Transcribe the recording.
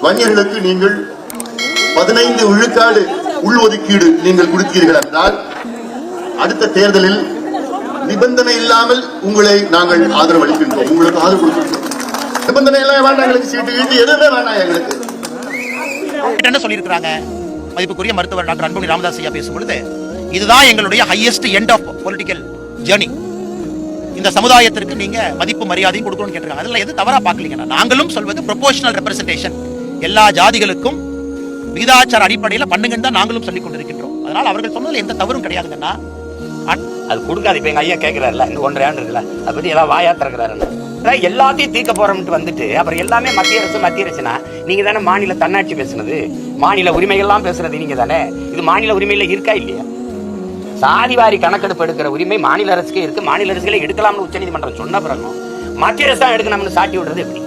வன்னியர்களுக்கு நீங்கள் 15 விழுக்காடு உள்ஒதுக்கீடு நீங்கள் கொடுத்தீர்கள் என்றால் அடுத்த தேர்தலில் நிபந்தனை இல்லாமல் உங்களை நாங்கள் ஆதரவு அளிக்கின்றோம். உங்களுக்கு ஆதரவு கொடுக்கின்றோம். நிபந்தனை எல்லாம் வேண்டாம், எங்களுக்கு சீட்டு கீட்டு எதுவுமே வேண்டாம். எங்களுக்கு என்ன சொல்லியிருக்கிறாங்க மதிப்புக்குரிய மருத்துவர் டாக்டர் அன்புமணி ராமதாஸ் ஐயா பேசும்பொழுது, இதுதான் எங்களுடைய highest end of political journey. இந்த சமுதாயத்திற்கு நீங்க மதிப்பு மரியாதையும் கொடுக்கணும்னு கேட்டிருக்காங்க. அதுல எது தவறா பார்க்கலீங்கன்னா, நாங்களும் சொல்வது ப்ரொபோஷனல் ரெப்ரசன்டேஷன், எல்லா ஜாதிகளுக்கும் விகிதாச்சார அடிப்படையில் பண்ணுங்கன்னு தான் நாங்களும் சொல்லிக் கொண்டிருக்கின்றோம். அதனால அவர்கள் சொன்னதுல எந்த தவறும் கிடையாதுங்கன்னா அது கொடுக்காது. இப்ப எங்க ஐயா கேட்கிறாருல, இந்த 1.5 ஆண்டு இருக்குல்ல, அதை பத்தி ஏதாவது வாயா திறக்கிறாரு. எல்லாத்தையும் தீர்க்க போறோம்ட்டு வந்துட்டு அப்புறம் எல்லாமே மத்திய அரசுனா நீங்க தானே மாநில தன்னாட்சி பேசுனது, மாநில உரிமைகள்லாம் பேசுறது நீங்க தானே. இது மாநில உரிமையில இருக்கா இல்லையா? சாதிவாரி கணக்கெடுப்பு எடுக்கிற உரிமை மாநில அரசுக்கே இருக்கு. மாநில அரசுகளே எடுக்கலாம்னு உச்சநீதிமன்றம் சொன்ன பிறகும் மத்திய அரசு தான் எடுக்கணும்னு சாட்டி விடுறது எப்படி?